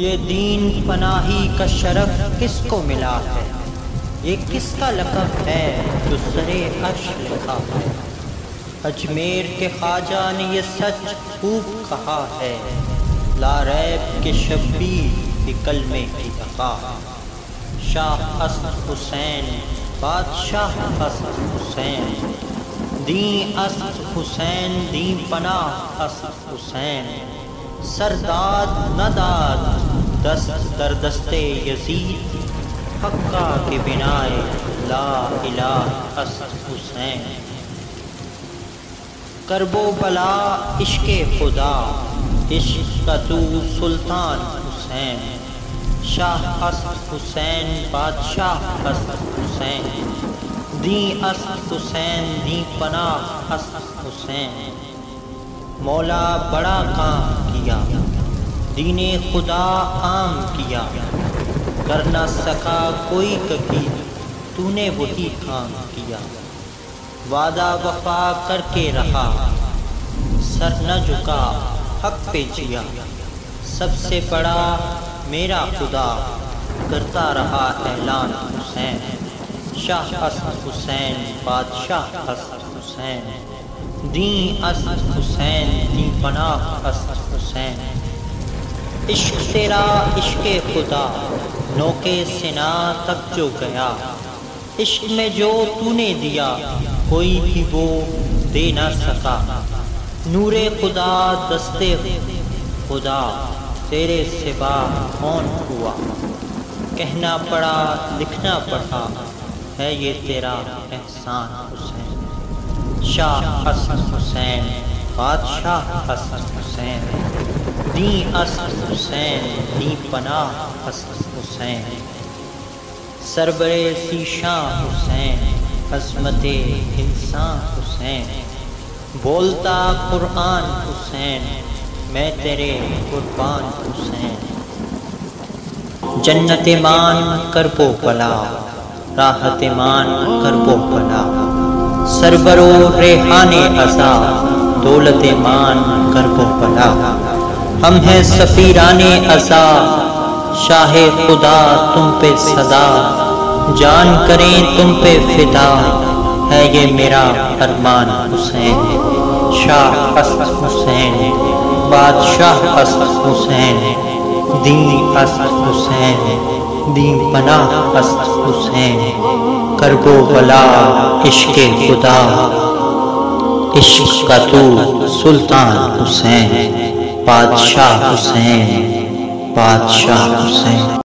یہ دین پناہی کا شرف کس کو ملا ہے؟ یہ کس کا لقب ہے جو سرے عرش لکھا ہے؟ اجمیر کے خواجہ نے یہ سچ خوب کہا ہے، لا ریب کے شبیر کے کلمے کی دفاع۔ شاہ اسد حسین بادشاہ اسد حسین، دین اسد حسین دین پناہ اسد حسین، سرداد نداد دست در دست یزید، حقہ کے بنائے لا الہ اسد حسین۔ کرب و بلا عشق خدا، عشق کا تو سلطان حسین، شاہ اسد حسین بادشاہ اسد حسین، دین اسد حسین دین پناہ اسد حسین۔ مولا بڑا کام کیا، دین خدا عام کیا، کر نہ سکا کوئی کبھی تو نے وہی کام کیا۔ وعدہ وفا کر کے رہا، سر نہ جھکا حق پہ جیا، سب سے بڑا میرا خدا کرتا رہا اعلان حسین، شاہ اسد حسین بادشاہ اسد حسین، دین اسد حسین دین پناہ اسد حسین۔ عشق تیرا عشق خدا نوکے سنا تک جو گیا، عشق میں جو تو نے دیا کوئی بھی وہ دے نہ سکا۔ نور خدا دستے خدا تیرے سوا کون ہوا، کہنا پڑا لکھنا پڑا ہے یہ تیرا احسان حسین، شاہ اسد حسین بادشاہ اسد حسین، دین اسد حسین دین پناہ اسد حسین۔ سربر ذیشان حسین، عظمت انسان حسین، بولتا قرآن حسین، میں تیرے قربان حسین۔ جنت مان کرب و بلا، راحت مان کرب و بلا، سربر و ریحان عزا، دولت مان کرب و بلا۔ ہم ہیں سفیران عزا، شاہ خدا تم پہ صدا، جان کریں تم پہ فدا، ہے یہ میرا ارمان حسین، شاہ اسد حسین بادشاہ اسد حسین، دین اسد حسین دین پناہ اسد حسین۔ کرب و بلا عشق خدا، عشق کا تو سلطان حسین، بادشاہ حسین بادشاہ حسین۔